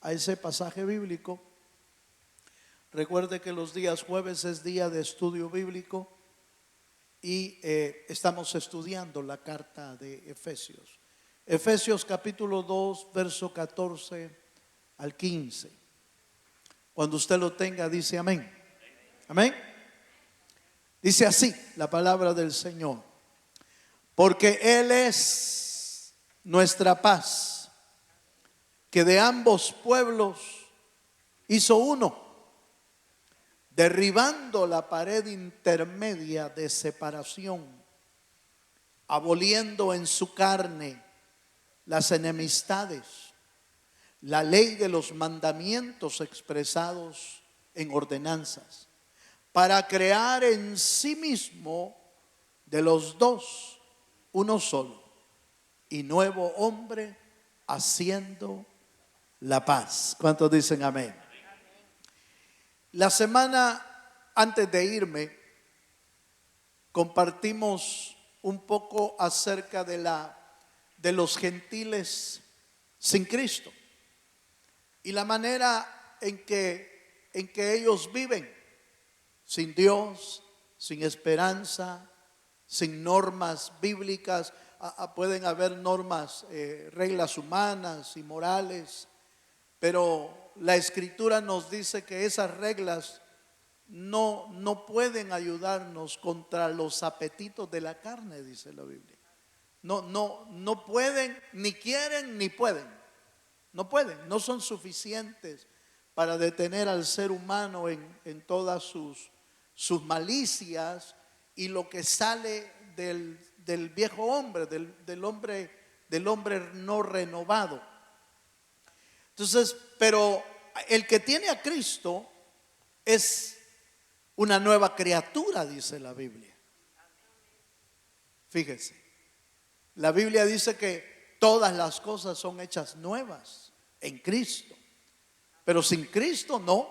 a ese pasaje bíblico. Recuerde que los días jueves es día de estudio bíblico y estamos estudiando la carta de Efesios. Efesios capítulo 2, verso 14 al 15. Cuando usted lo tenga, dice amén. Amén. Dice así la palabra del Señor: porque Él es nuestra paz, que de ambos pueblos hizo uno, derribando la pared intermedia de separación, aboliendo en su carne las enemistades, la ley de los mandamientos expresados en ordenanzas, para crear en sí mismo de los dos uno solo y nuevo hombre, haciendo la paz. ¿Cuántos dicen amén? La semana antes de irme compartimos un poco acerca de los gentiles sin Cristo y la manera en que ellos viven sin Dios, sin esperanza, sin normas bíblicas. Pueden haber normas, reglas humanas y morales, pero la Escritura nos dice que esas reglas no pueden ayudarnos contra los apetitos de la carne, dice la Biblia. No pueden, ni quieren, ni pueden. No pueden, no son suficientes para detener al ser humano en todas sus malicias y lo que sale del viejo hombre, del hombre no renovado. Entonces, pero el que tiene a Cristo es una nueva criatura, dice la Biblia. Fíjese, la Biblia dice que todas las cosas son hechas nuevas en Cristo, pero sin Cristo no.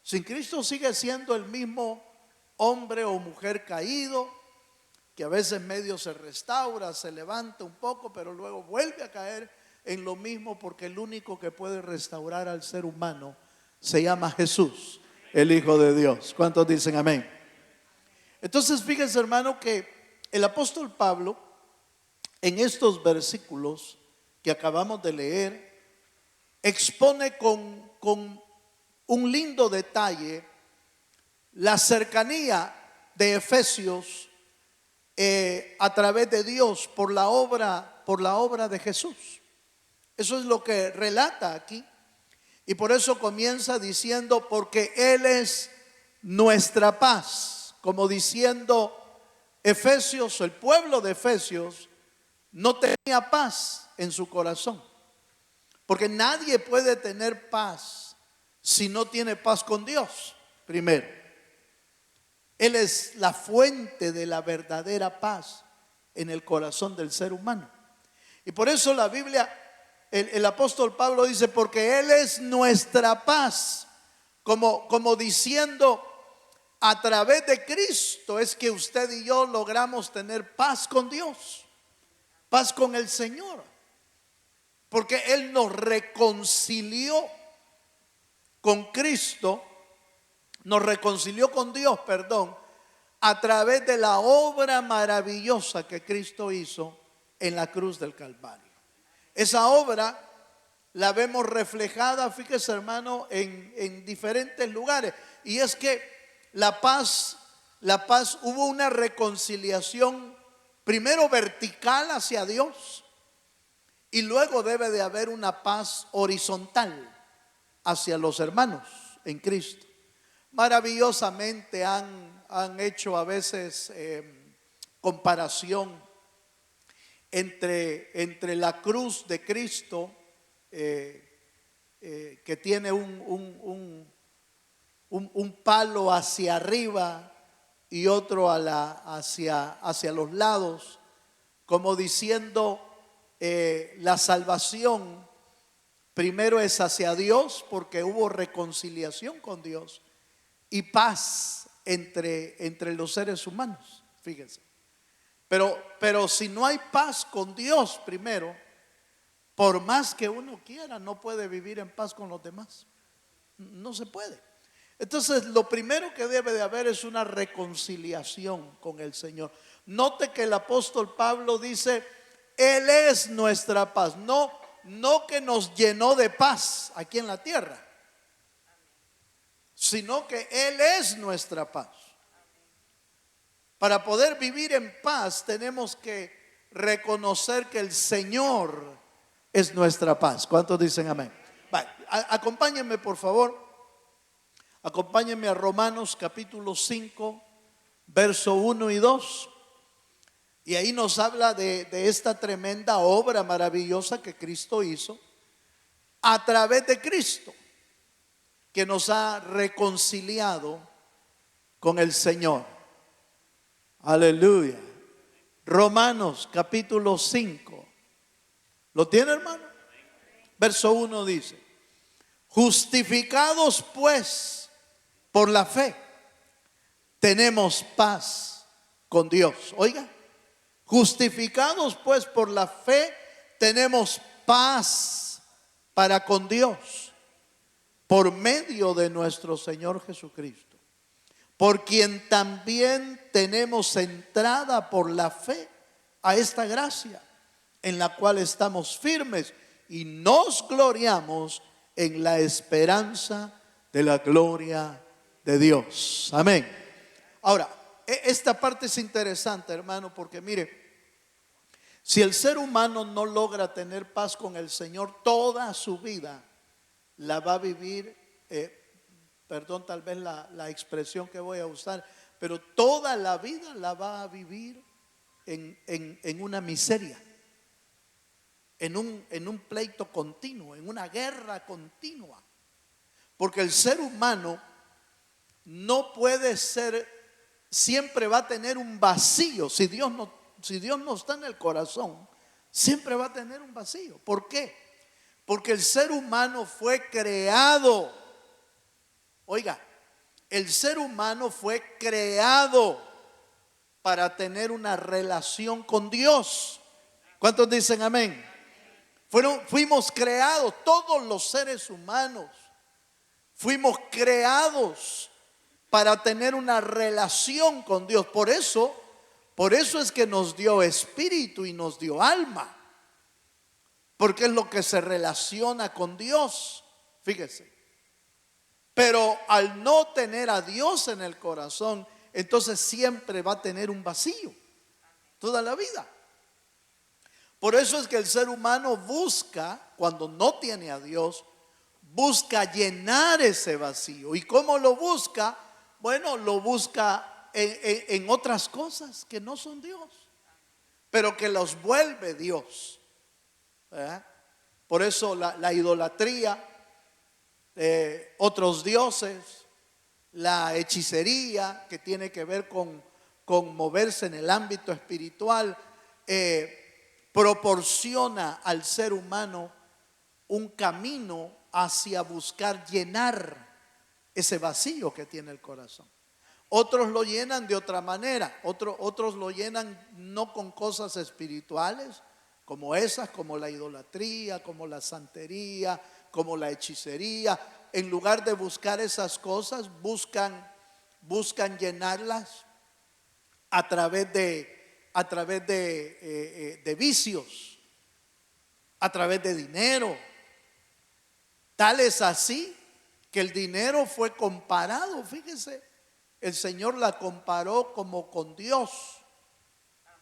Sin Cristo sigue siendo el mismo hombre o mujer caído, que a veces medio se restaura, se levanta un poco, pero luego vuelve a caer en lo mismo, porque el único que puede restaurar al ser humano se llama Jesús, el Hijo de Dios. ¿Cuántos dicen amén? Entonces fíjense, hermano, que el apóstol Pablo en estos versículos que acabamos de leer expone con un lindo detalle la cercanía de Efesios a través de Dios por la obra de Jesús. Eso es lo que relata aquí. Y por eso comienza diciendo: porque Él es nuestra paz. Como diciendo, Efesios, el pueblo de Efesios no tenía paz en su corazón. Porque nadie puede tener paz si no tiene paz con Dios primero. Él es la fuente de la verdadera paz en el corazón del ser humano. Y por eso la Biblia, el apóstol Pablo dice: porque Él es nuestra paz, como diciendo, a través de Cristo es que usted y yo logramos tener paz con Dios, paz con el Señor, porque Él nos reconcilió con Cristo, nos reconcilió con Dios, perdón, a través de la obra maravillosa que Cristo hizo en la cruz del Calvario. Esa obra la vemos reflejada, fíjese, hermano, en diferentes lugares. Y es que la paz, hubo una reconciliación primero vertical hacia Dios, y luego debe de haber una paz horizontal hacia los hermanos en Cristo. Maravillosamente han hecho a veces comparación entre la cruz de Cristo, que tiene un palo hacia arriba y otro hacia los lados, como diciendo, la salvación primero es hacia Dios, porque hubo reconciliación con Dios y paz entre los seres humanos. Fíjense. Pero si no hay paz con Dios primero, por más que uno quiera, no puede vivir en paz con los demás. No se puede. Entonces, lo primero que debe de haber es una reconciliación con el Señor. Note que el apóstol Pablo dice, Él es nuestra paz. No que nos llenó de paz aquí en la tierra, sino que Él es nuestra paz. Para poder vivir en paz tenemos que reconocer que el Señor es nuestra paz. ¿Cuántos dicen amén? Vale, acompáñenme por favor. Acompáñenme a Romanos capítulo 5, verso 1 y 2. Y ahí nos habla de esta tremenda obra maravillosa que Cristo hizo a través de Cristo, que nos ha reconciliado con el Señor. Aleluya. Romanos capítulo 5. ¿Lo tiene, hermano? Verso 1 dice: justificados pues por la fe, tenemos paz con Dios. Oiga, justificados pues por la fe, tenemos paz para con Dios, por medio de nuestro Señor Jesucristo, por quien también tenemos entrada por la fe a esta gracia, en la cual estamos firmes y nos gloriamos en la esperanza de la gloria de Dios. Amén. Ahora, esta parte es interesante, hermano, porque mire, si el ser humano no logra tener paz con el Señor, toda su vida la va a vivir, perdón tal vez la expresión que voy a usar, pero toda la vida la va a vivir en una miseria, en un pleito continuo, en una guerra continua. Porque el ser humano no puede ser, siempre va a tener un vacío. Si Dios no está en el corazón, siempre va a tener un vacío. ¿Por qué? Porque el ser humano fue creado. Oiga, el ser humano fue creado para tener una relación con Dios. ¿Cuántos dicen amén? Fuimos creados, todos los seres humanos fuimos creados para tener una relación con Dios. Por eso es que nos dio espíritu y nos dio alma, porque es lo que se relaciona con Dios. Fíjese. Pero al no tener a Dios en el corazón, entonces siempre va a tener un vacío toda la vida. Por eso es que el ser humano busca, cuando no tiene a Dios, busca llenar ese vacío. ¿Y cómo lo busca? Bueno, lo busca en otras cosas que no son Dios, pero que los vuelve Dios. ¿Verdad? Por eso la idolatría, otros dioses, la hechicería, que tiene que ver con moverse en el ámbito espiritual, proporciona al ser humano un camino hacia buscar llenar ese vacío que tiene el corazón. Otros lo llenan de otra manera, otros lo llenan no con cosas espirituales como esas, como la idolatría, como la santería, como la hechicería. En lugar de buscar esas cosas, buscan llenarlas a través de vicios, a través de dinero. Tal es así que el dinero fue comparado, fíjese, el Señor la comparó como con Dios.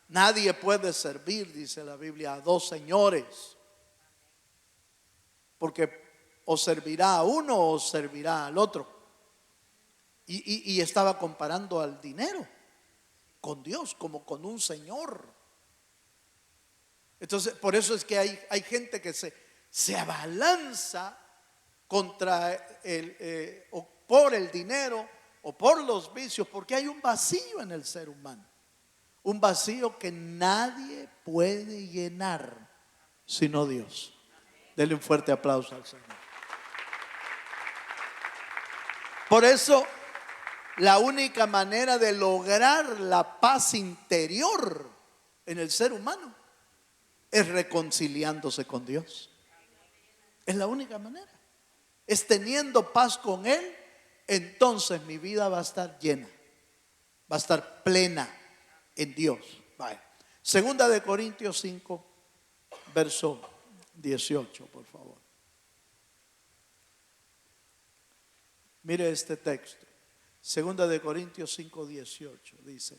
Nadie puede servir, dice la Biblia, a dos señores, porque o servirá a uno o servirá al otro. Y estaba comparando al dinero con Dios, como con un señor. Entonces, por eso es que hay gente que se abalanza contra o por el dinero o por los vicios, porque hay un vacío en el ser humano, un vacío que nadie puede llenar sino Dios. Denle un fuerte aplauso al Señor. Por eso, la única manera de lograr la paz interior en el ser humano es reconciliándose con Dios. Es la única manera. Es teniendo paz con Él, entonces mi vida va a estar llena, va a estar plena en Dios. Vaya. Segunda de Corintios 5, verso 18, por favor. Mire este texto. Segunda de Corintios 5, 18 dice: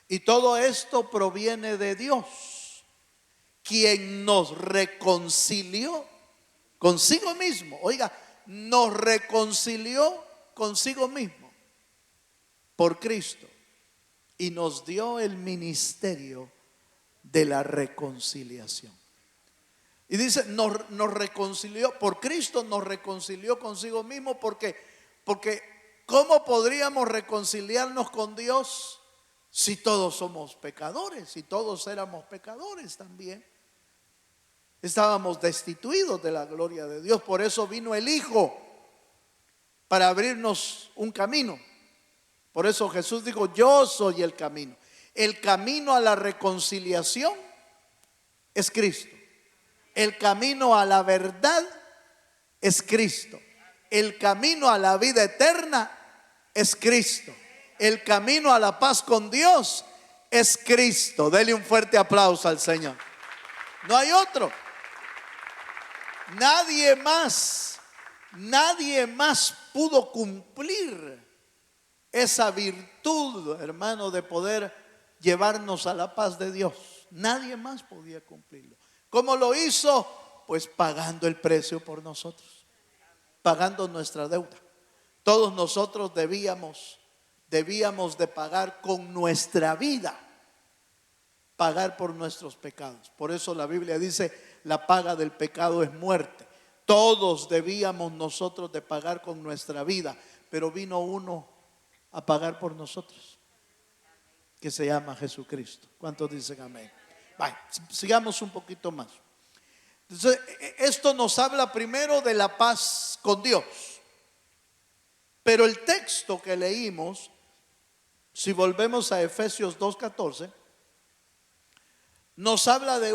y todo esto proviene de Dios, quien nos reconcilió consigo mismo. Oiga, nos reconcilió consigo mismo por Cristo y nos dio el ministerio de la reconciliación. Y dice, nos reconcilió, por Cristo nos reconcilió consigo mismo, porque ¿cómo podríamos reconciliarnos con Dios si todos somos pecadores? Si todos éramos pecadores también. Estábamos destituidos de la gloria de Dios. Por eso vino el Hijo, para abrirnos un camino. Por eso Jesús dijo, yo soy el camino. El camino a la reconciliación es Cristo. El camino a la verdad es Cristo. El camino a la vida eterna es Cristo. El camino a la paz con Dios es Cristo. Dele un fuerte aplauso al Señor. No hay otro. Nadie más pudo cumplir esa virtud, hermano, de poder llevarnos a la paz de Dios. Nadie más podía cumplirlo. ¿Cómo lo hizo? Pues pagando el precio por nosotros, pagando nuestra deuda. Todos nosotros debíamos de pagar con nuestra vida, pagar por nuestros pecados. Por eso la Biblia dice, la paga del pecado es muerte. Todos debíamos nosotros de pagar con nuestra vida, pero vino uno a pagar por nosotros, que se llama Jesucristo. ¿Cuántos dicen amén? Vale, sigamos un poquito más. Entonces, esto nos habla primero de la paz con Dios. Pero el texto que leímos, si volvemos a Efesios 2:14, nos habla de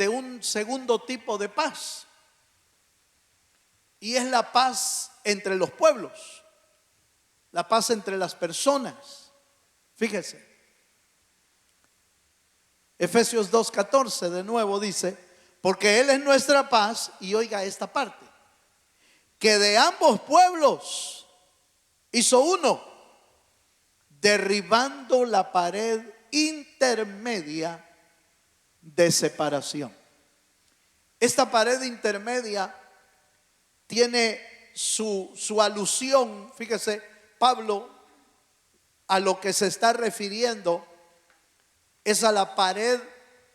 un segundo tipo de paz. Y es la paz entre los pueblos, la paz entre las personas. Fíjese, Efesios 2:14 de nuevo dice, porque Él es nuestra paz, y oiga esta parte, que de ambos pueblos hizo uno, derribando la pared intermedia de separación. Esta pared intermedia tiene su alusión, fíjese, Pablo a lo que se está refiriendo es a la pared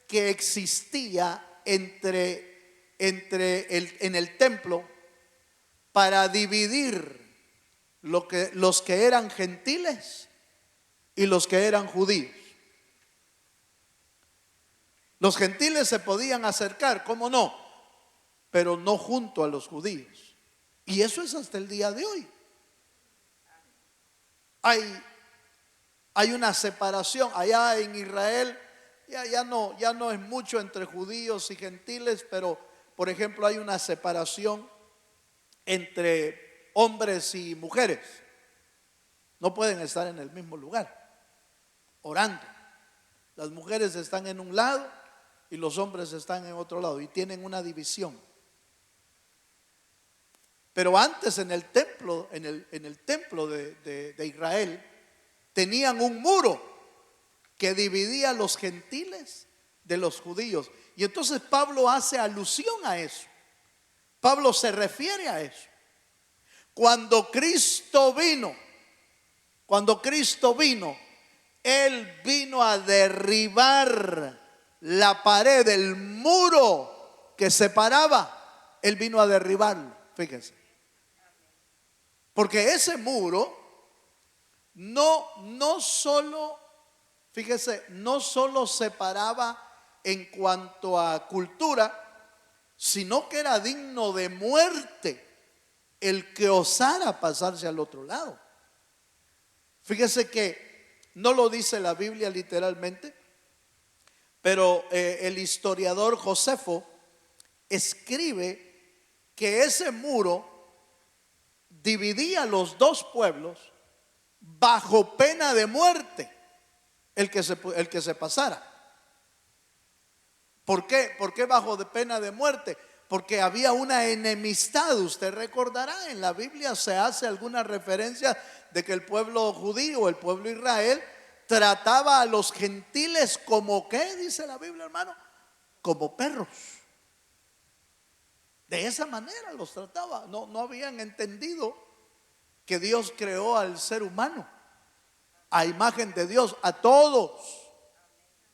que existía en el templo para dividir los que eran gentiles y los que eran judíos. Los gentiles se podían acercar, ¿cómo no? Pero no junto a los judíos. Y eso es hasta el día de hoy. Hay una separación allá en Israel. Ya no es mucho entre judíos y gentiles, pero por ejemplo hay una separación entre hombres y mujeres. No pueden estar en el mismo lugar orando. Las mujeres están en un lado y los hombres están en otro lado, y tienen una división. Pero antes en el templo, en el templo de Israel, tenían un muro que dividía a los gentiles de los judíos. Y entonces Pablo hace alusión a eso. Pablo se refiere a eso. Cuando Cristo vino, Él vino a derribar la pared, el muro que separaba. Él vino a derribarlo, fíjense. Porque ese muro no solo separaba en cuanto a cultura, sino que era digno de muerte el que osara pasarse al otro lado. Fíjese que no lo dice la Biblia literalmente, Pero el historiador Josefo escribe que ese muro dividía los dos pueblos bajo pena de muerte el que se pasara. ¿Por qué? ¿Por qué bajo de pena de muerte? Porque había una enemistad. Usted recordará, en la Biblia se hace alguna referencia de que el pueblo judío, el pueblo Israel, trataba a los gentiles como, ¿qué dice la Biblia, hermano? Como perros. De esa manera los trataba. No habían entendido que Dios creó al ser humano a imagen de Dios, a todos.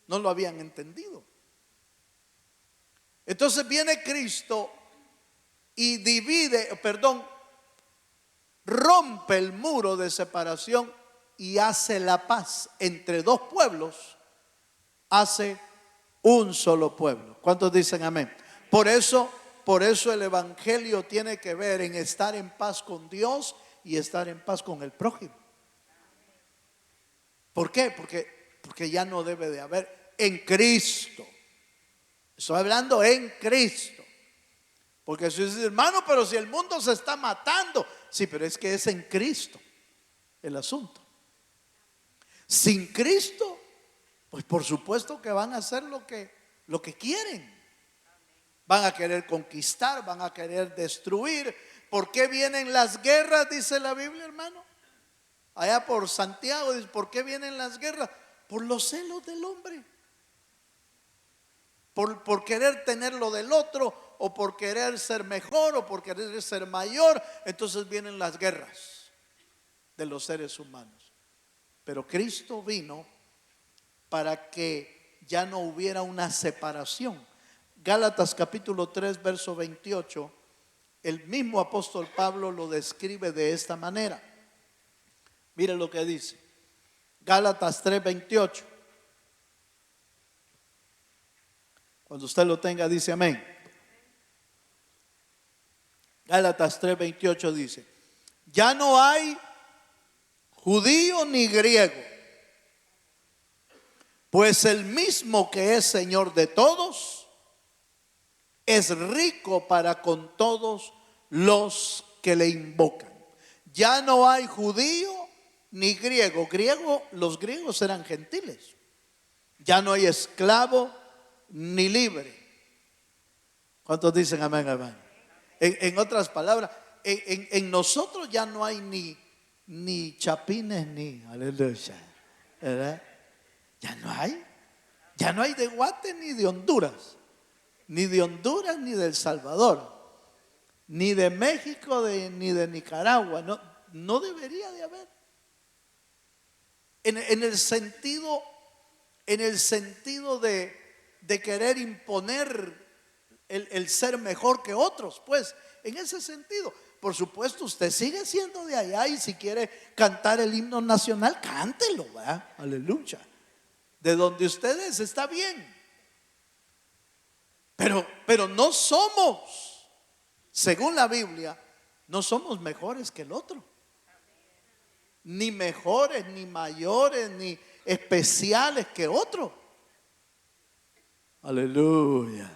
No lo habían entendido. Entonces viene Cristo y rompe el muro de separación y hace la paz entre dos pueblos, hace un solo pueblo. ¿Cuántos dicen amén? Por eso el evangelio tiene que ver en estar en paz con Dios y estar en paz con el prójimo. ¿Por qué? Porque ya no debe de haber en Cristo. Estoy hablando en Cristo. Porque si dice, hermano, pero si el mundo se está matando. Sí, pero es que es en Cristo el asunto. Sin Cristo, pues por supuesto que van a hacer lo que quieren. Van a querer conquistar, van a querer destruir. ¿Por qué vienen las guerras? Dice la Biblia, hermano. Allá por Santiago dice, ¿por qué vienen las guerras? Por los celos del hombre. Por querer tener lo del otro, o por querer ser mejor, o por querer ser mayor. Entonces vienen las guerras de los seres humanos. Pero Cristo vino para que ya no hubiera una separación. Gálatas capítulo 3 verso 28, el mismo apóstol Pablo lo describe de esta manera. Mire lo que dice Gálatas 3:28. Cuando usted lo tenga dice amén. Gálatas 3:28 dice: ya no hay judío ni griego, pues el mismo que es Señor de todos es rico para con todos los que le invocan. Ya no hay judío ni griego. Los griegos eran gentiles. Ya no hay esclavo ni libre. ¿Cuántos dicen amén, amén? En otras palabras, en nosotros ya no hay ni chapines ni aleluya, ¿verdad? Ya no hay de Guate ni de Honduras, ni del Salvador, ni de México, ni de Nicaragua. No debería de haber. En el sentido de querer imponer el ser mejor que otros, pues, en ese sentido. Por supuesto, usted sigue siendo de allá y si quiere cantar el himno nacional, cántelo, ¿verdad? Aleluya. De donde ustedes está bien. Pero no somos, según la Biblia, no somos mejores que el otro. Ni mejores, ni mayores, ni especiales que otro. Aleluya.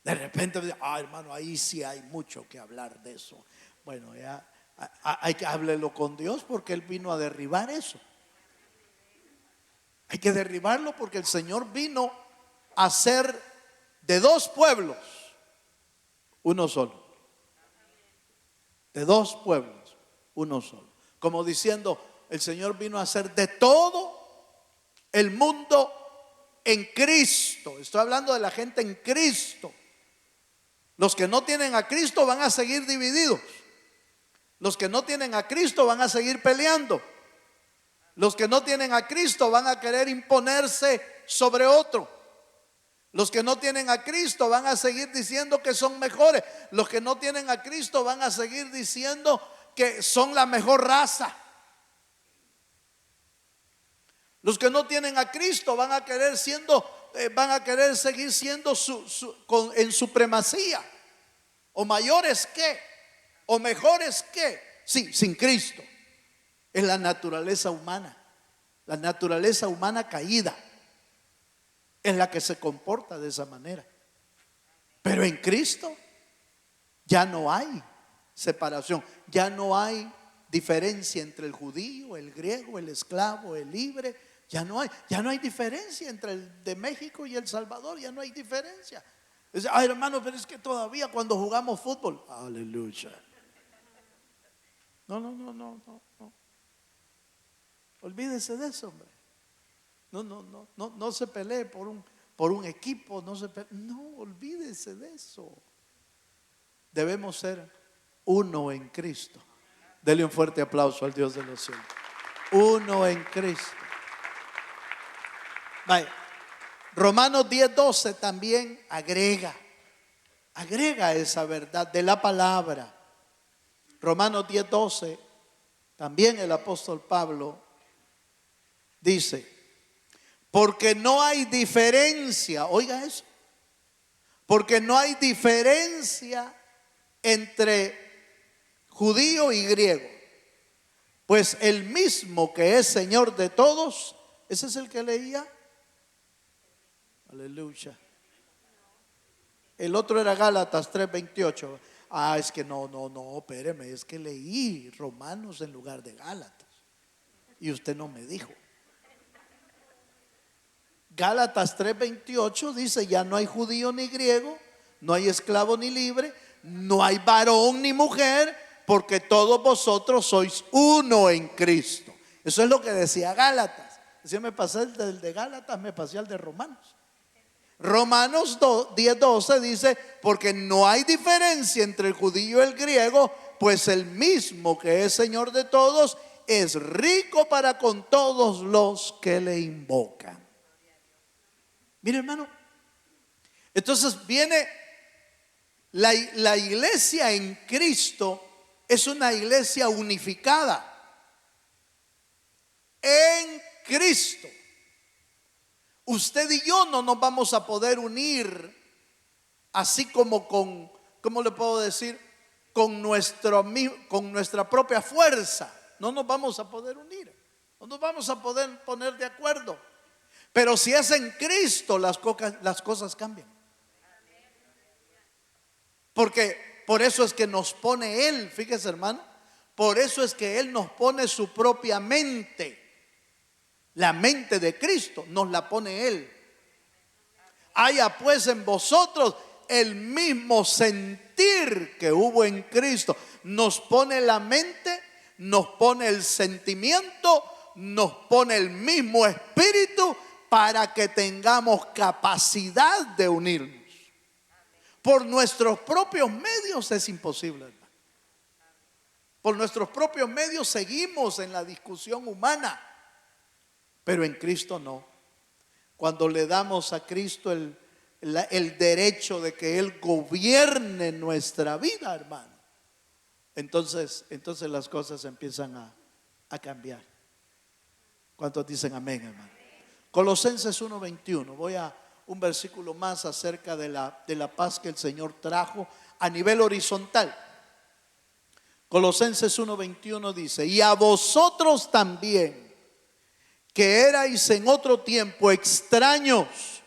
De repente, hermano, ahí sí hay mucho que hablar de eso. Bueno, ya hay que hablarlo con Dios porque Él vino a derribar eso. Hay que derribarlo porque el Señor vino a hacer de dos pueblos uno solo. De dos pueblos uno solo. Como diciendo, el Señor vino a hacer de todo el mundo en Cristo. Estoy hablando de la gente en Cristo. Los que no tienen a Cristo van a seguir divididos. Los que no tienen a Cristo van a seguir peleando. Los que no tienen a Cristo van a querer imponerse sobre otro. Los que no tienen a Cristo van a seguir diciendo que son mejores. Los que no tienen a Cristo van a seguir diciendo que son la mejor raza. Los que no tienen a Cristo van a querer seguir siendo en supremacía, o mayores que, o mejores que. Sí, sin Cristo. Es la naturaleza humana caída. es la que se comporta de esa manera. Pero en Cristo ya no hay separación, ya no hay diferencia entre el judío, el griego, el esclavo, el libre. Ya no hay diferencia entre el de México y El Salvador, ya no hay diferencia. Dice, ay hermano, pero es que todavía cuando jugamos fútbol, aleluya. No. Olvídese de eso, hombre. No se pelee por un equipo, no, olvídese de eso. Debemos ser uno en Cristo. Dele un fuerte aplauso al Dios de los cielos. Uno en Cristo. Vaya. Romanos 10:12 también agrega esa verdad de la palabra. Romanos 10:12, también el apóstol Pablo dice, porque no hay diferencia, oiga eso, porque no hay diferencia entre judío y griego, pues el mismo que es Señor de todos, ese es el que leía. Aleluya. El otro era Gálatas 3:28. Es que no, espéreme, es que leí Romanos en lugar de Gálatas y usted no me dijo. Gálatas 3:28 dice, ya no hay judío ni griego, no hay esclavo ni libre, no hay varón ni mujer, porque todos vosotros sois uno en Cristo. Eso es lo que decía Gálatas. Si me pasé del de Gálatas, me pasé al de Romanos. Romanos 10:12 dice, porque no hay diferencia entre el judío y el griego, pues el mismo que es Señor de todos es rico para con todos los que le invocan. Mire hermano, entonces viene la iglesia en Cristo, es una iglesia unificada en Cristo. Usted y yo no nos vamos a poder unir así como con, ¿cómo le puedo decir? Con nuestra propia fuerza. No nos vamos a poder unir, no nos vamos a poder poner de acuerdo. Pero si es en Cristo, las cosas cambian. Porque por eso es que nos pone Él, fíjese hermano, por eso es que Él nos pone su propia mente. La mente de Cristo nos la pone Él. Haya pues en vosotros el mismo sentir que hubo en Cristo. Nos pone la mente, nos pone el sentimiento, nos pone el mismo espíritu para que tengamos capacidad de unirnos. Por nuestros propios medios es imposible, hermano. Por nuestros propios medios seguimos en la discusión humana. Pero en Cristo no. Cuando le damos a Cristo el derecho de que Él gobierne nuestra vida, hermano, entonces las cosas empiezan a cambiar. ¿Cuántos dicen amén, hermano? Colosenses 1:21. Voy a un versículo más acerca de la paz que el Señor trajo a nivel horizontal. Colosenses 1:21 dice, y a vosotros también, que erais en otro tiempo extraños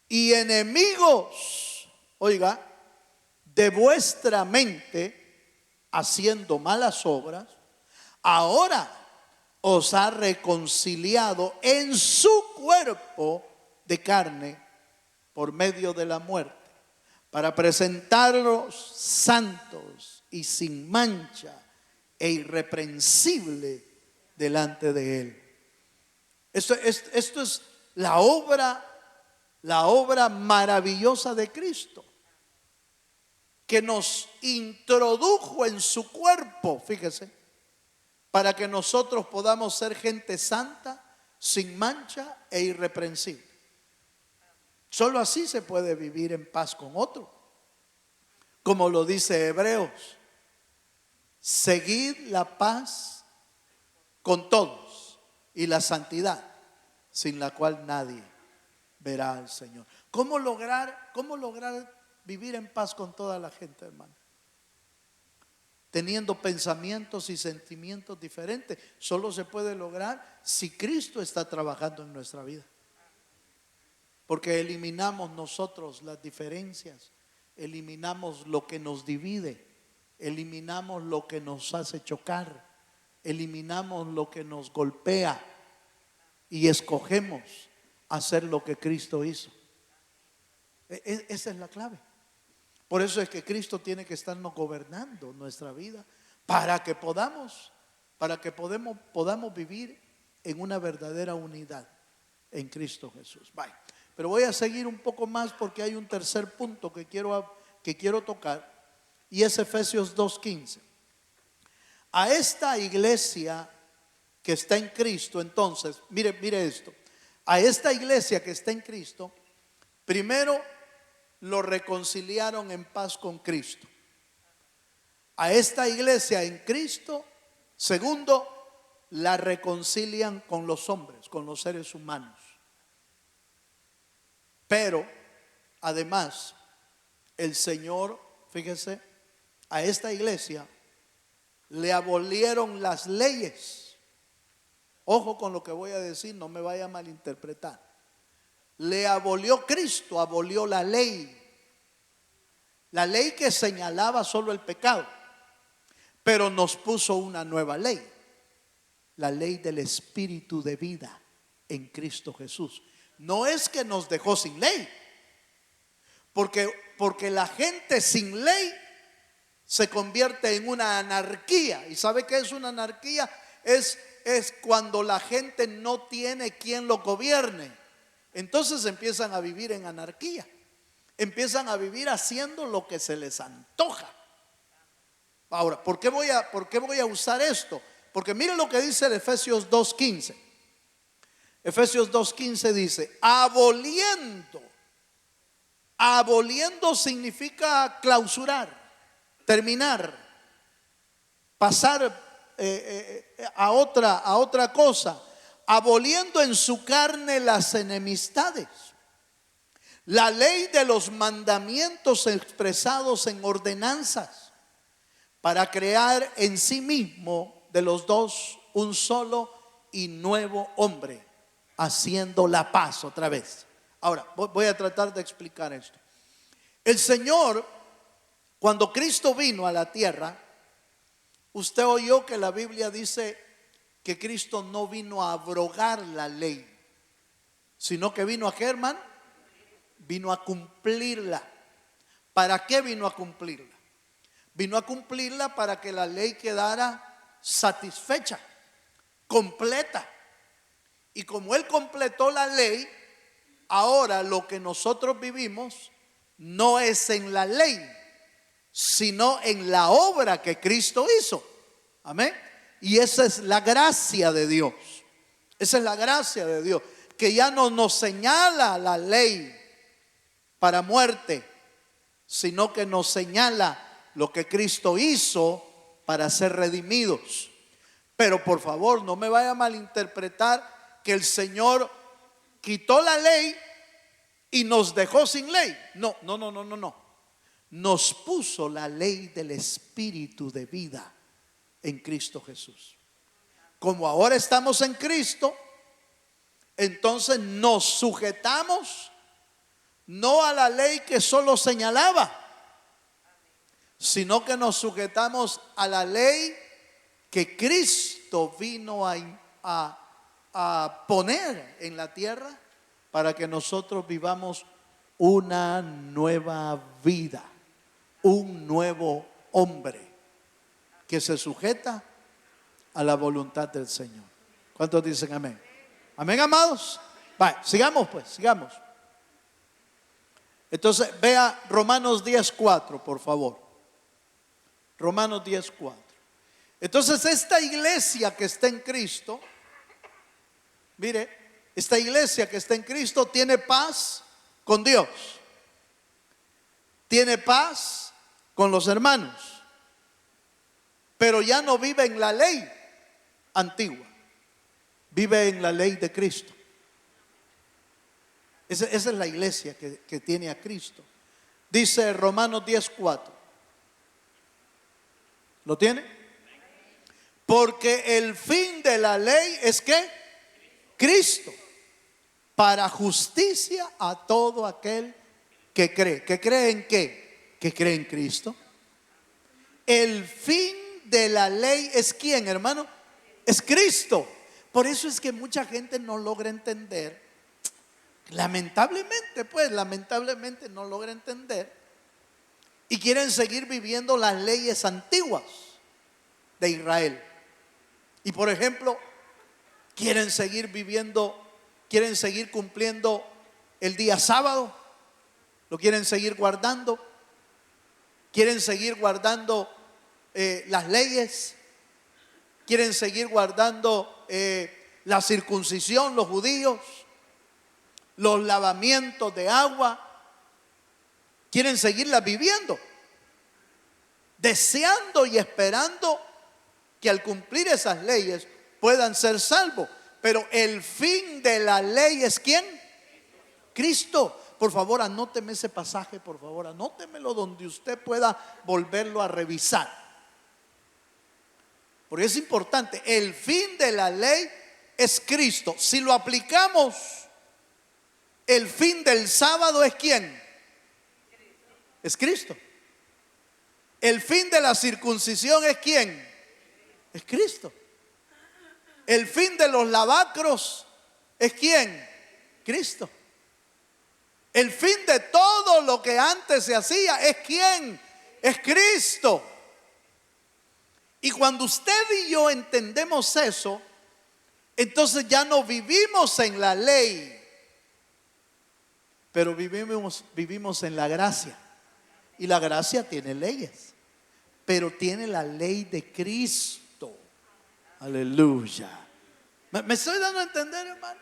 y enemigos, oiga, de vuestra mente, haciendo malas obras, ahora os ha reconciliado en su cuerpo de carne por medio de la muerte, para presentaros santos y sin mancha e irreprensible delante de Él. Esto es la obra maravillosa de Cristo, que nos introdujo en su cuerpo, fíjese, para que nosotros podamos ser gente santa, sin mancha e irreprensible. Solo así se puede vivir en paz con otro. Como lo dice Hebreos, seguid la paz con todos y la santidad, sin la cual nadie verá al Señor. ¿Cómo lograr vivir en paz con toda la gente, hermano? Teniendo pensamientos y sentimientos diferentes. Solo se puede lograr si Cristo está trabajando en nuestra vida. porque eliminamos nosotros las diferencias, eliminamos lo que nos divide, eliminamos lo que nos hace chocar, eliminamos lo que nos golpea y escogemos hacer lo que Cristo hizo. Esa es la clave. Por eso es que Cristo tiene que estarnos gobernando nuestra vida para que podamos vivir en una verdadera unidad en Cristo Jesús. Bye. Pero voy a seguir un poco más porque hay un tercer punto que quiero tocar, y es Efesios 2:15. A esta iglesia que está en Cristo, entonces, mire esto. A esta iglesia que está en Cristo, primero lo reconciliaron en paz con Cristo. A esta iglesia en Cristo, segundo, la reconcilian con los hombres, con los seres humanos. Pero además, el Señor, fíjese, a esta iglesia le abolieron las leyes. Ojo con lo que voy a decir, no me vaya a malinterpretar. Le abolió Cristo, abolió la ley que señalaba solo el pecado, pero nos puso una nueva ley, la ley del Espíritu de vida en Cristo Jesús. No es que nos dejó sin ley, porque la gente sin ley se convierte en una anarquía. ¿Y sabe qué es una anarquía? Es cuando la gente no tiene quien lo gobierne. Entonces empiezan a vivir en anarquía, empiezan a vivir haciendo lo que se les antoja. Ahora, ¿por qué voy a usar esto? Porque mire lo que dice el Efesios 2:15. Efesios 2:15 dice: aboliendo significa clausurar, terminar, pasar a otra cosa. Aboliendo en su carne las enemistades, la ley de los mandamientos expresados en ordenanzas, para crear en sí mismo de los dos un solo y nuevo hombre, haciendo la paz. Otra vez. Ahora voy a tratar de explicar esto. El Señor, cuando Cristo vino a la tierra, usted oyó que la Biblia dice que Cristo no vino a abrogar la ley, sino que vino a ¿qué, hermano? Vino a cumplirla. ¿Para qué vino a cumplirla? Vino a cumplirla para que la ley quedara satisfecha, completa. Y como Él completó la ley, ahora lo que nosotros vivimos no es en la ley, sino en la obra que Cristo hizo. Amén. Y esa es la gracia de Dios. Esa es la gracia de Dios, que ya no nos señala la ley para muerte, sino que nos señala lo que Cristo hizo para ser redimidos. Pero por favor, no me vaya a malinterpretar que el Señor quitó la ley y nos dejó sin ley. No. Nos puso la ley del Espíritu de vida en Cristo Jesús. Como ahora estamos en Cristo, entonces nos sujetamos no a la ley que solo señalaba, sino que nos sujetamos a la ley que Cristo vino a poner en la tierra para que nosotros vivamos una nueva vida, un nuevo hombre que se sujeta a la voluntad del Señor. ¿Cuántos dicen amén? Amén, amados. Vale, sigamos. Entonces vea Romanos 10:4, por favor. Romanos 10:4. Entonces esta iglesia que está en Cristo, mire, esta iglesia que está en Cristo tiene paz con Dios, tiene paz con los hermanos, pero ya no vive en la ley antigua, vive en la ley de Cristo. Esa es la iglesia que tiene a Cristo. Dice Romanos 10:4. ¿Lo tiene? Porque el fin de la ley es ¿qué? Cristo. para justicia a todo aquel que cree. ¿Que cree en qué? Que cree en Cristo. El fin de la ley es ¿quién, hermano? Es Cristo. Por eso es que mucha gente no logra entender, lamentablemente no logra entender, y quieren seguir viviendo las leyes antiguas de Israel. Y por ejemplo, quieren seguir cumpliendo el día sábado, lo quieren seguir guardando, quieren seguir guardando las leyes, quieren seguir guardando la circuncisión, los judíos, los lavamientos de agua, quieren seguirla viviendo, deseando y esperando que al cumplir esas leyes puedan ser salvos. Pero el fin de la ley es ¿quién? Cristo. Por favor, anóteme ese pasaje, por favor, anótemelo donde usted pueda volverlo a revisar. Porque es importante, el fin de la ley es Cristo. Si lo aplicamos, el fin del sábado es ¿quién? Es Cristo. El fin de la circuncisión es ¿quién? Es Cristo. El fin de los lavacros es ¿quién? Cristo. El fin de todo lo que antes se hacía es ¿quién? Es Cristo. Y cuando usted y yo entendemos eso, entonces ya no vivimos en la ley, pero vivimos en la gracia. Y la gracia tiene leyes, pero tiene la ley de Cristo. Aleluya. ¿Me estoy dando a entender, hermano?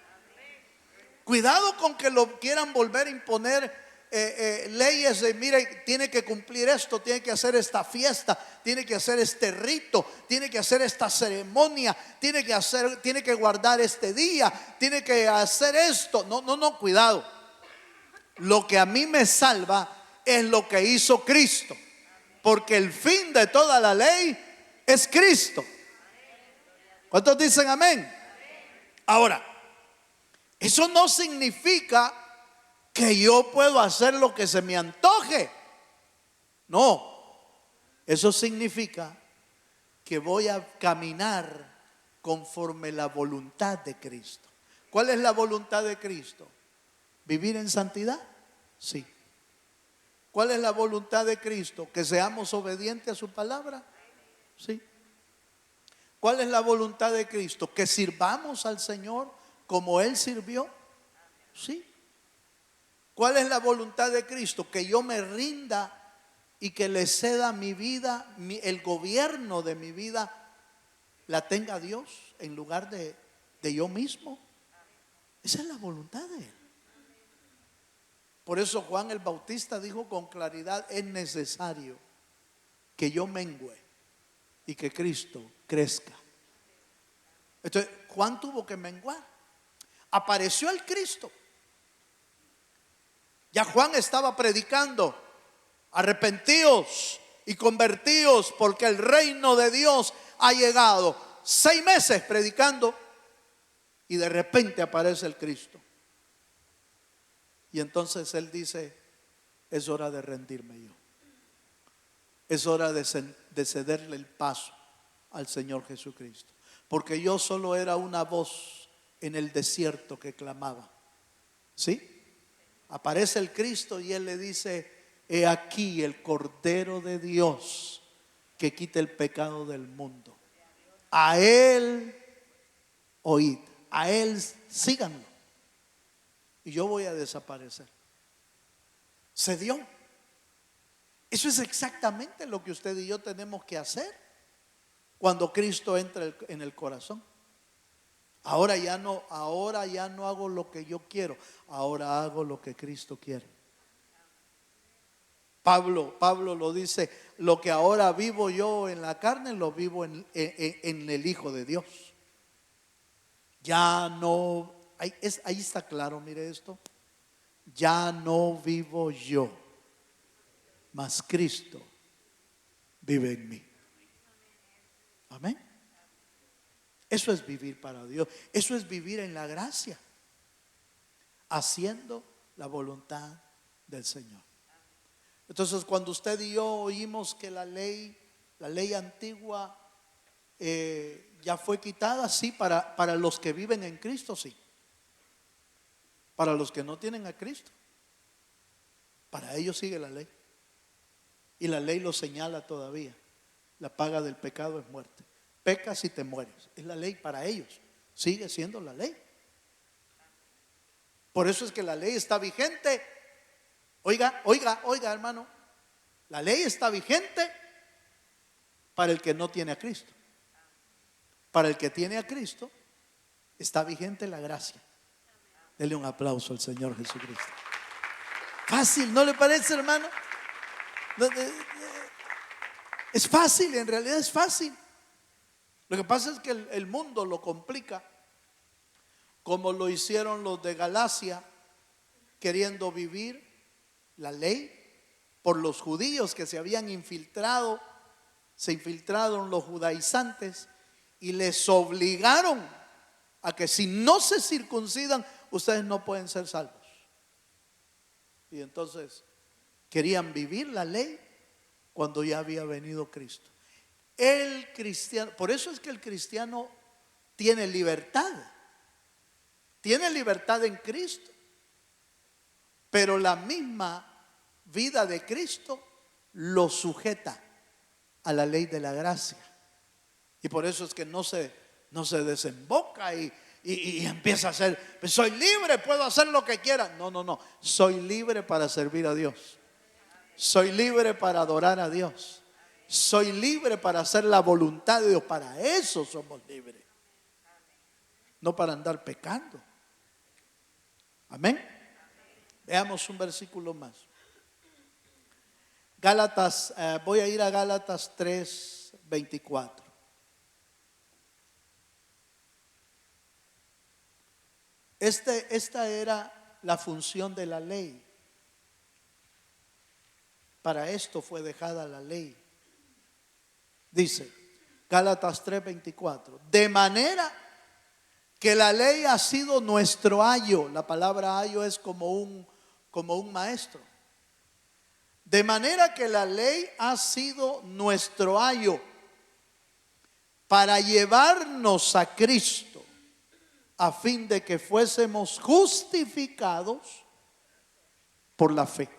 Cuidado con que lo quieran volver a imponer leyes de, mire, tiene que cumplir esto, tiene que hacer esta fiesta, tiene que hacer este rito, tiene que hacer esta ceremonia, tiene que guardar este día, tiene que hacer esto. No, cuidado. Lo que a mí me salva es lo que hizo Cristo, porque el fin de toda la ley es Cristo. ¿Cuántos dicen amén? Ahora, eso no significa que yo puedo hacer lo que se me antoje. No, eso significa que voy a caminar conforme la voluntad de Cristo. ¿Cuál es la voluntad de Cristo? ¿Vivir en santidad? Sí. ¿Cuál es la voluntad de Cristo? ¿Que seamos obedientes a su palabra? Sí. ¿Cuál es la voluntad de Cristo? ¿Que sirvamos al Señor como Él sirvió? Sí. ¿Cuál es la voluntad de Cristo? Que yo me rinda y que le ceda mi vida, el gobierno de mi vida la tenga Dios en lugar de yo mismo. Esa es la voluntad de Él. Por eso Juan el Bautista dijo con claridad: es necesario que yo mengüe y que Cristo crezca. Entonces Juan tuvo que menguar. Apareció el Cristo. Ya Juan estaba predicando: arrepentíos y convertíos porque el reino de Dios ha llegado. 6 meses predicando y de repente aparece el Cristo. Y entonces él dice: es hora de rendirme yo. Es hora de cederle el paso al Señor Jesucristo. Porque yo solo era una voz en el desierto que clamaba. ¿Sí? Aparece el Cristo y Él le dice: he aquí el Cordero de Dios que quita el pecado del mundo. A Él oíd, a Él síganlo, y yo voy a desaparecer. Se dio. Eso es exactamente lo que usted y yo tenemos que hacer cuando Cristo entra en el corazón. Ahora ya no hago lo que yo quiero, ahora hago lo que Cristo quiere. Pablo lo dice: lo que ahora vivo yo en la carne, lo vivo en el Hijo de Dios. Ya no, ahí está claro, mire esto. Ya no vivo yo, mas Cristo vive en mí. Amén. Eso es vivir para Dios. Eso es vivir en la gracia. haciendo la voluntad del Señor. Entonces, cuando usted y yo oímos que la ley antigua ya fue quitada, sí, para los que viven en Cristo, sí. Para los que no tienen a Cristo, para ellos sigue la ley. Y la ley lo señala todavía. La paga del pecado es muerte. Pecas y te mueres. Es la ley para ellos. Sigue siendo la ley. Por eso es que la ley está vigente. Oiga, hermano. La ley está vigente para el que no tiene a Cristo. Para el que tiene a Cristo, está vigente la gracia. Dele un aplauso al Señor Jesucristo. Fácil, ¿no le parece, hermano? Es fácil, en realidad es fácil. Lo que pasa es que el mundo lo complica, como lo hicieron los de Galacia, queriendo vivir la ley por los judíos que se habían infiltrado. Se infiltraron los judaizantes y les obligaron a que si no se circuncidan, ustedes no pueden ser salvos. Y entonces querían vivir la ley cuando ya había venido Cristo. El cristiano, por eso es que el cristiano tiene libertad. Tiene libertad en Cristo. Pero la misma vida de Cristo lo sujeta a la ley de la gracia. Y por eso es que no se desemboca y empieza a ser, pues soy libre, puedo hacer lo que quiera. No, soy libre para servir a Dios. Soy libre para adorar a Dios. Soy libre para hacer la voluntad de Dios. Para eso somos libres, no para andar pecando. Amén. Veamos un versículo más. Gálatas, voy a ir a Gálatas 3:24. Esta era la función de la ley. Para esto fue dejada la ley. Dice Gálatas 3:24: de manera que la ley ha sido nuestro ayo. La palabra ayo es como un maestro. De manera que la ley ha sido nuestro ayo para llevarnos a Cristo, a fin de que fuésemos justificados por la fe.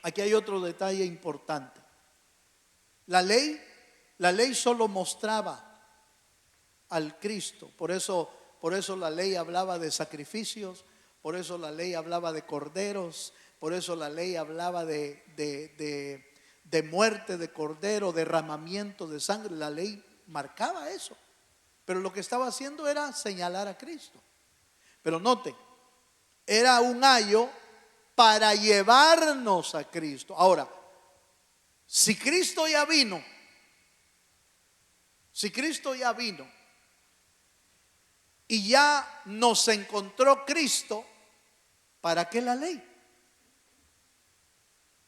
Aquí hay otro detalle importante. La ley solo mostraba al Cristo. Por eso la ley hablaba de sacrificios, por eso la ley hablaba de corderos, por eso la ley hablaba de muerte de cordero, derramamiento de sangre. La ley marcaba eso. Pero lo que estaba haciendo era señalar a Cristo. Pero note, era un ayo para llevarnos a Cristo. Ahora, si Cristo ya vino y ya nos encontró Cristo, ¿para qué la ley?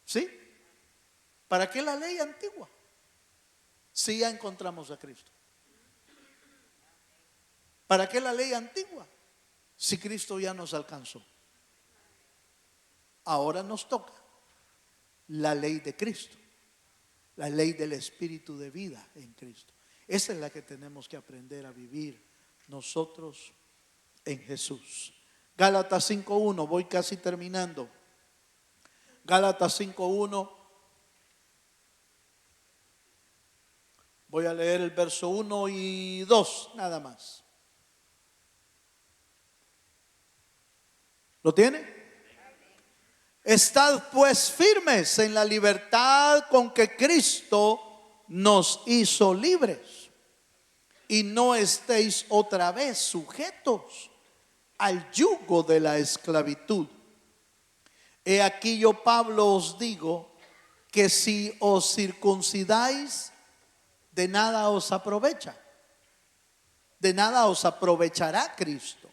¿Sí? ¿Para qué la ley antigua? Si ya encontramos a Cristo. ¿Para qué la ley antigua? Si Cristo ya nos alcanzó. Ahora nos toca la ley de Cristo, la ley del Espíritu de vida en Cristo. Esa es la que tenemos que aprender a vivir nosotros en Jesús. Gálatas 5:1, voy casi terminando. Gálatas 5:1, voy a leer el verso 1 y 2 nada más. ¿Lo tiene? Estad pues firmes en la libertad con que Cristo nos hizo libres, y no estéis otra vez sujetos al yugo de la esclavitud. He aquí yo, Pablo, os digo que si os circuncidáis, de nada os aprovecha, de nada os aprovechará Cristo.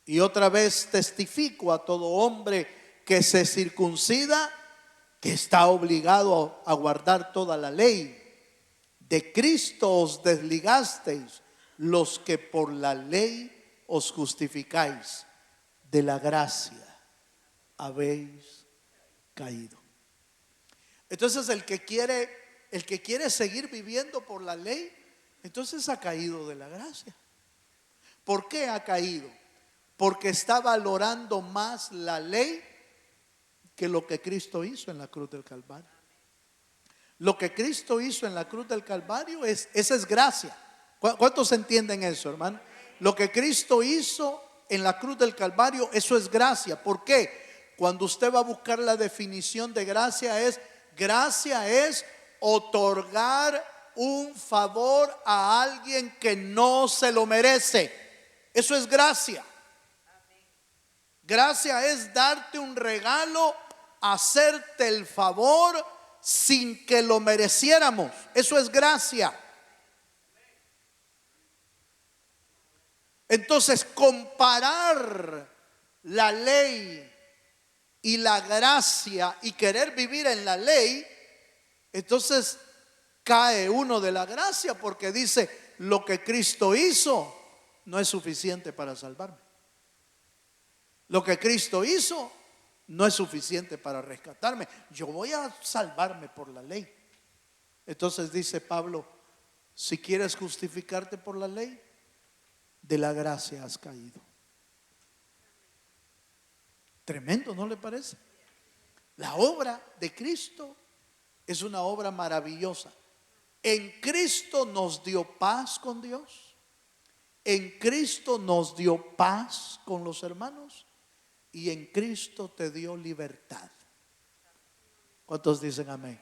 Y otra vez testifico a todo hombre que se circuncida, que está obligado a guardar toda la ley. De Cristo os desligasteis los que por la ley os justificáis. de la gracia habéis caído. Entonces el que quiere seguir viviendo por la ley, entonces ha caído de la gracia. ¿Por qué ha caído? Porque está valorando más la ley que lo que Cristo hizo en la cruz del Calvario. Lo que Cristo hizo en la cruz del Calvario esa es gracia. ¿Cuántos entienden eso, hermano? Lo que Cristo hizo en la cruz del Calvario, eso es gracia. ¿Por qué? Cuando usted va a buscar la definición de gracia es otorgar un favor a alguien que no se lo merece. Eso es gracia. Gracia es darte un regalo, hacerte el favor sin que lo mereciéramos. Eso es gracia. Entonces, comparar la ley y la gracia y querer vivir en la ley, entonces cae uno de la gracia, porque dice: lo que Cristo hizo no es suficiente para salvarme. Lo que Cristo hizo no es suficiente para rescatarme. Yo voy a salvarme por la ley. Entonces dice Pablo: si quieres justificarte por la ley, de la gracia has caído. Tremendo, ¿no le parece? La obra de Cristo es una obra maravillosa. En Cristo nos dio paz con Dios. En Cristo nos dio paz con los hermanos. Y en Cristo te dio libertad. ¿Cuántos dicen amén?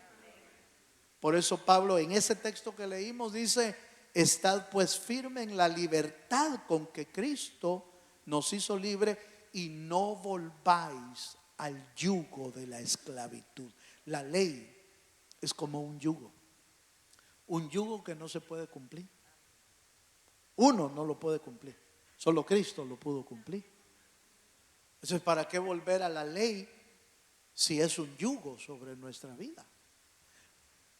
Por eso Pablo en ese texto que leímos dice: estad pues firme en la libertad con que Cristo nos hizo libre, y no volváis al yugo de la esclavitud. La ley es como un yugo que no se puede cumplir. Uno no lo puede cumplir, solo Cristo lo pudo cumplir. Entonces, ¿para qué volver a la ley si es un yugo sobre nuestra vida?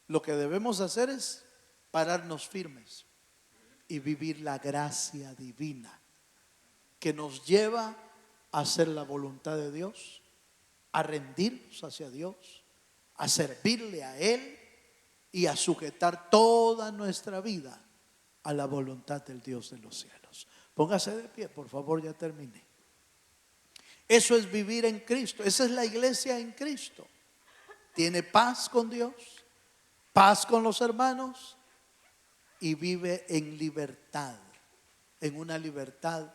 Lo que debemos hacer es pararnos firmes y vivir la gracia divina que nos lleva a hacer la voluntad de Dios, a rendirnos hacia Dios, a servirle a Él y a sujetar toda nuestra vida a la voluntad del Dios de los cielos. Póngase de pie, por favor, ya terminé. Eso es vivir en Cristo. Esa es la iglesia en Cristo. Tiene paz con Dios, paz con los hermanos, y vive en libertad, en una libertad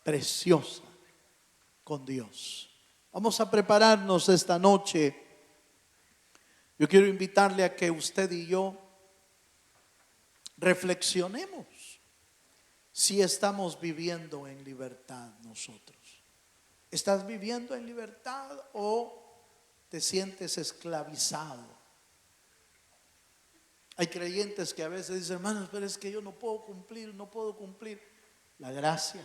preciosa con Dios. Vamos a prepararnos esta noche. Yo quiero invitarle a que usted y yo reflexionemos si estamos viviendo en libertad nosotros. ¿Estás viviendo en libertad o te sientes esclavizado? Hay creyentes que a veces dicen: hermanos, pero es que yo no puedo cumplir. La gracia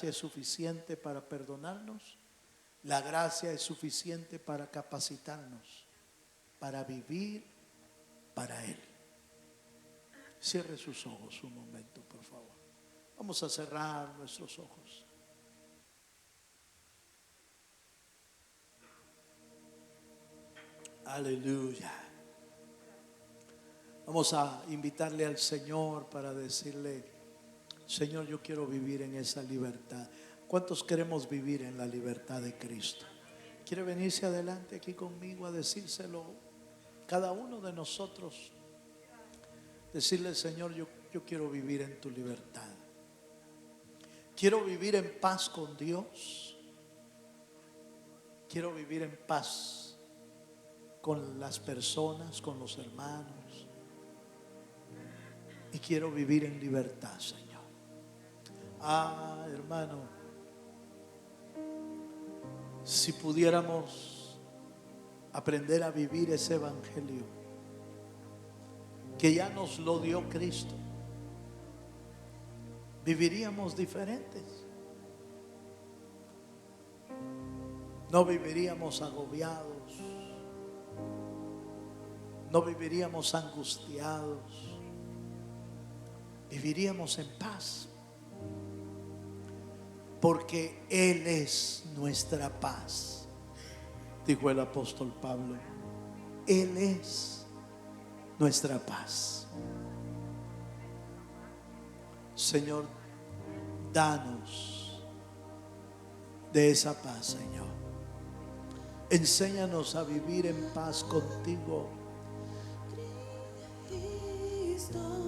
es suficiente para perdonarnos. La gracia es suficiente para capacitarnos, para vivir para Él. Cierre sus ojos un momento, por favor. Vamos a cerrar nuestros ojos. Aleluya. Vamos a invitarle al Señor para decirle: Señor, yo quiero vivir en esa libertad. ¿Cuántos queremos vivir en la libertad de Cristo? ¿Quiere venirse adelante aquí conmigo a decírselo? Cada uno de nosotros, decirle: Señor, yo quiero vivir en tu libertad. Quiero vivir en paz con Dios. Quiero vivir en paz con las personas, con los hermanos. Y quiero vivir en libertad, Señor. Hermano, si pudiéramos aprender a vivir ese evangelio que ya nos lo dio Cristo, viviríamos diferentes. No viviríamos agobiados, no viviríamos angustiados, viviríamos en paz. porque Él es nuestra paz, dijo el apóstol Pablo. Él es nuestra paz. Señor, danos de esa paz, Señor. Enséñanos a vivir en paz contigo.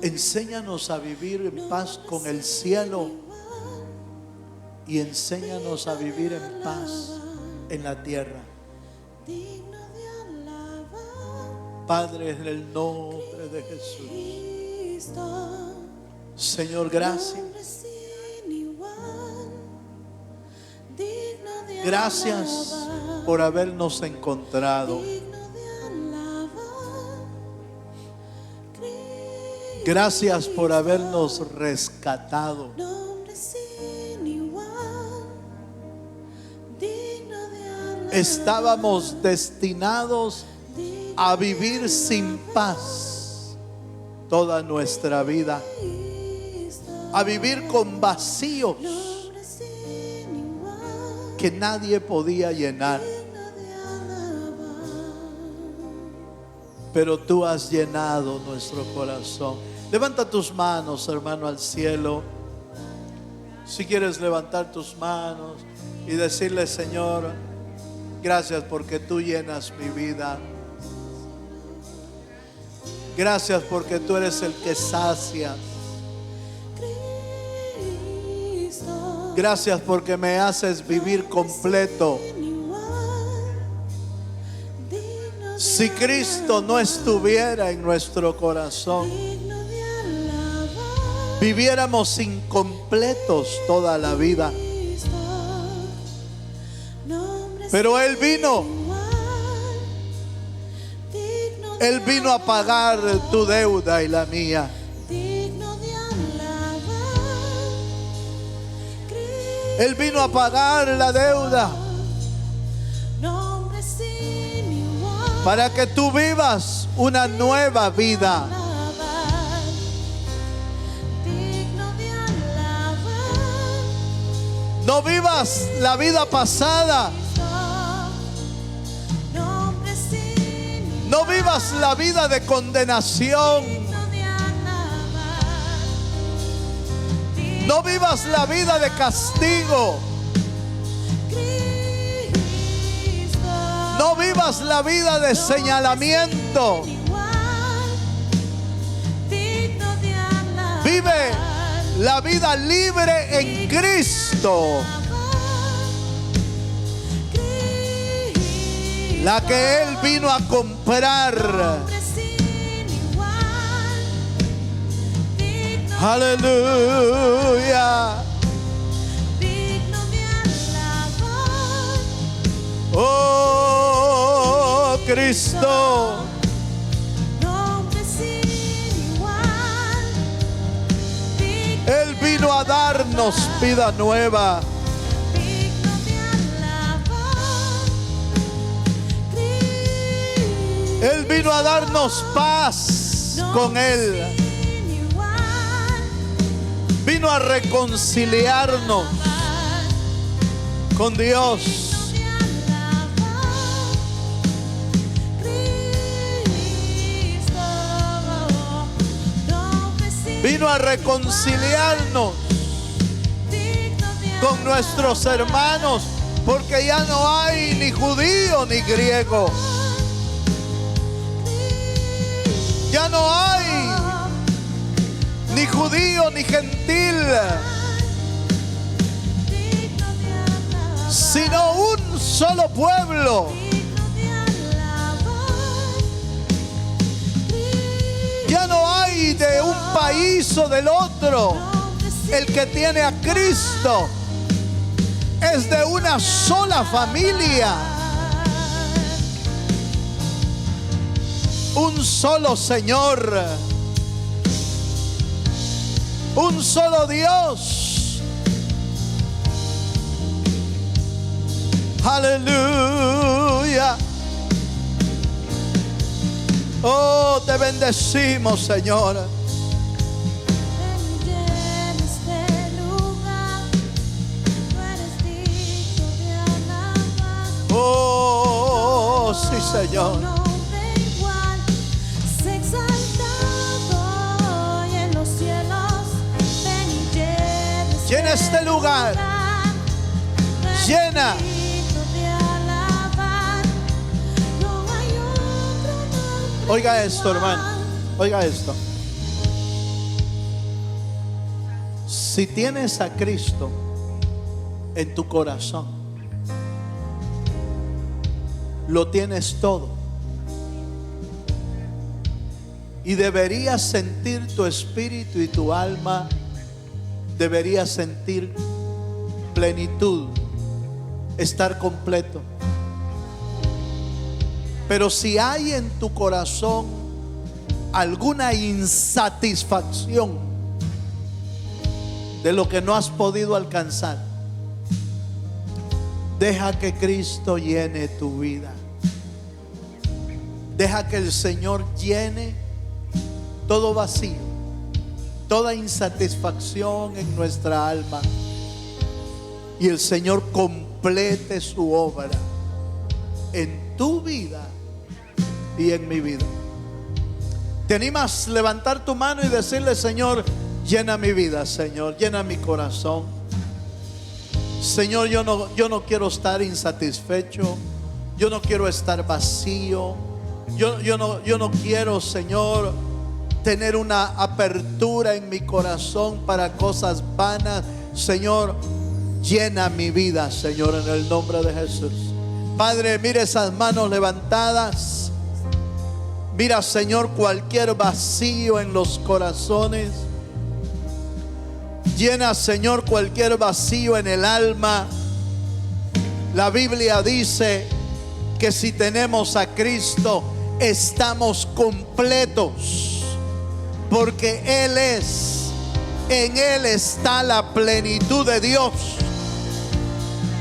Enséñanos a vivir en paz con el cielo y enséñanos a vivir en paz en la tierra. Padre, en el nombre de Jesús. Señor, gracias. Gracias por habernos encontrado. Gracias por habernos rescatado. Estábamos destinados a vivir sin paz toda nuestra vida, a vivir con vacíos que nadie podía llenar. Pero tú has llenado nuestro corazón. Levanta tus manos, hermano, al cielo. Si quieres levantar tus manos y decirle: Señor, gracias porque tú llenas mi vida. Gracias porque tú eres el que sacia. Gracias porque me haces vivir completo. Si Cristo no estuviera en nuestro corazón, viviéramos incompletos toda la vida. Pero Él vino. Él vino a pagar tu deuda y la mía. Él vino a pagar la deuda para que tú vivas una nueva vida. No vivas la vida pasada. No vivas la vida de condenación. No vivas la vida de castigo. No vivas la vida de señalamiento. Vive la vida libre en Cristo, la que Él vino a comprar. Aleluya. Oh Cristo, Él vino a darnos vida nueva. Él vino a darnos paz con Él. Vino a reconciliarnos con Dios. Vino a reconciliarnos con nuestros hermanos, porque ya no hay ni judío ni griego. Ya no hay ni judío ni gentil, sino un solo pueblo. Ya no hay de un país o del otro. El que tiene a Cristo es de una sola familia. Un solo Señor. Un solo Dios. Aleluya. Oh, te bendecimos, Señor. Sí, Señor. Llena este lugar. Llena. Oiga esto, hermano. Oiga esto. Si tienes a Cristo en tu corazón, lo tienes todo. Y deberías sentir tu espíritu y tu alma, deberías sentir plenitud, estar completo. Pero si hay en tu corazón alguna insatisfacción de lo que no has podido alcanzar, deja que Cristo llene tu vida. Deja que el Señor llene todo vacío, toda insatisfacción en nuestra alma, y el Señor complete su obra en tu vida y en mi vida. ¿Te animas a levantar tu mano y decirle: Señor, llena mi vida, Señor, llena mi corazón? Señor, yo no quiero estar insatisfecho, yo no quiero estar vacío, yo no quiero, Señor, tener una apertura en mi corazón para cosas vanas. Señor, llena mi vida, Señor, en el nombre de Jesús. Padre, mira esas manos levantadas. Mira, Señor, cualquier vacío en los corazones. Llena, Señor, cualquier vacío en el alma. La Biblia dice que si tenemos a Cristo, estamos completos, porque Él es, en Él está la plenitud de Dios.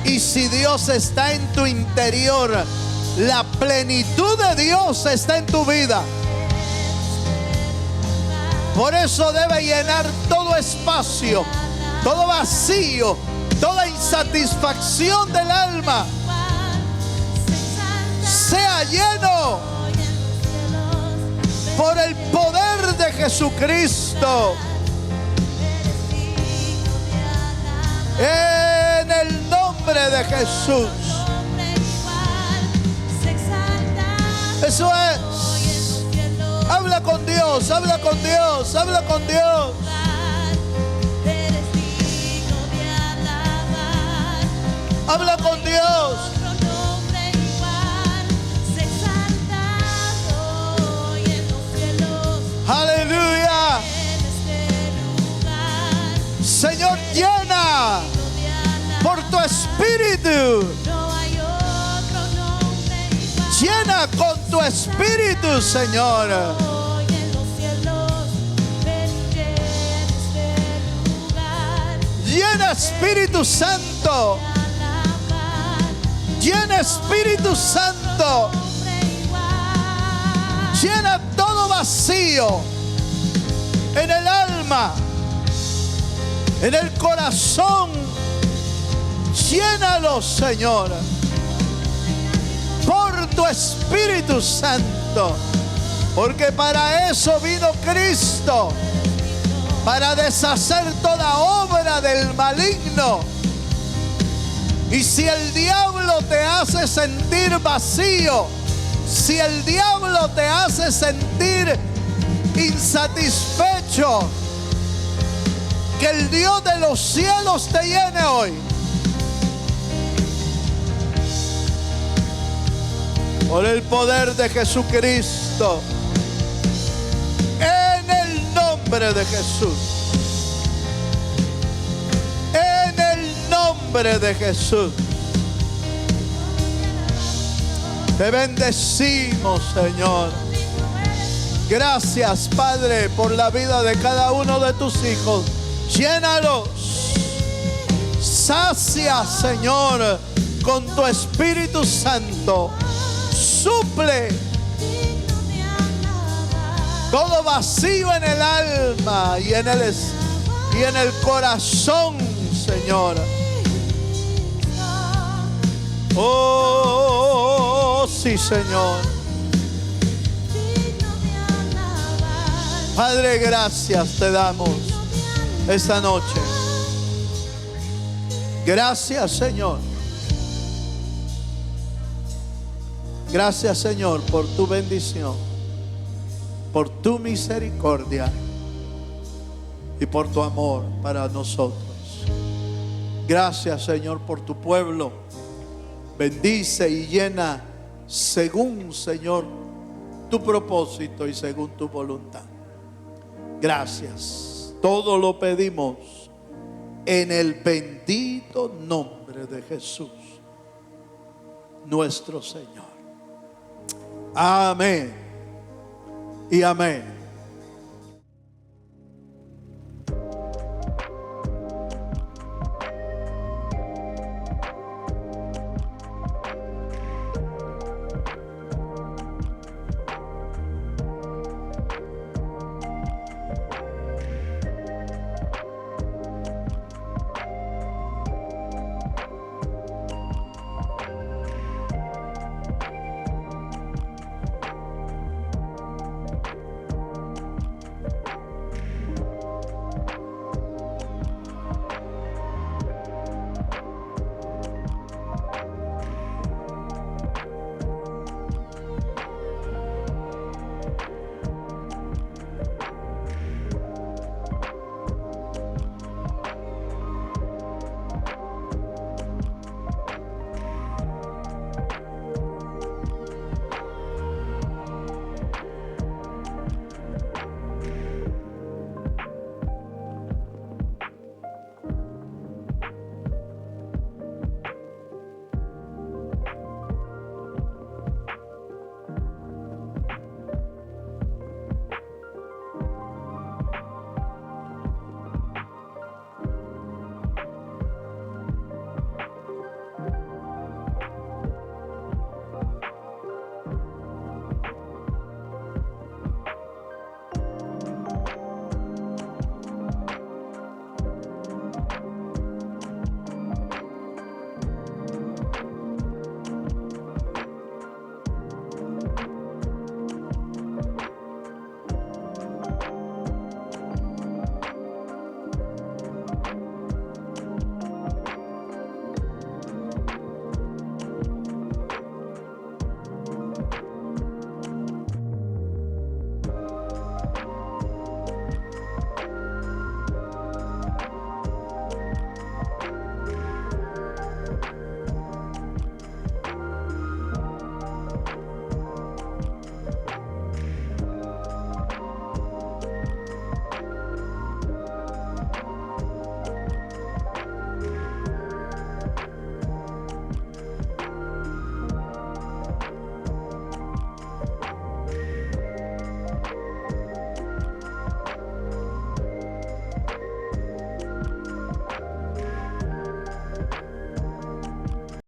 Y si Dios está en tu interior, la plenitud de Dios está en tu vida. Por eso debe llenar todo espacio, todo vacío, toda insatisfacción del alma. Sea lleno por el poder de Jesucristo. En el nombre de Jesús. Eso es. Habla con Dios, habla con Dios, habla con Dios. Habla con Dios. Aleluya. Señor, llena por tu espíritu. Llena con tu espíritu, Señor. Llena, Espíritu Santo. Llena, Espíritu Santo. Llena todo vacío en el alma, en el corazón. Llénalo, Señor, por tu Espíritu Santo, porque para eso vino Cristo, para deshacer toda obra del maligno. Y si el diablo te hace sentir vacío, si el diablo te hace sentir insatisfecho, que el Dios de los cielos te llene hoy. Por el poder de Jesucristo. En el nombre de Jesús. En el nombre de Jesús. Te bendecimos, Señor. Gracias, Padre, por la vida de cada uno de tus hijos. Llénalos. Sacia, Señor, con tu Espíritu Santo. Suple todo vacío en el alma y en el corazón, Señor. Oh, Oh, sí, Señor. Padre, gracias te damos esta noche. Gracias, Señor. Gracias, Señor, por tu bendición, por tu misericordia y por tu amor para nosotros. Gracias, Señor, por tu pueblo. Bendice y llena según, Señor, tu propósito y según tu voluntad. Gracias. Todo lo pedimos en el bendito nombre de Jesús, nuestro Señor. Amén y amén.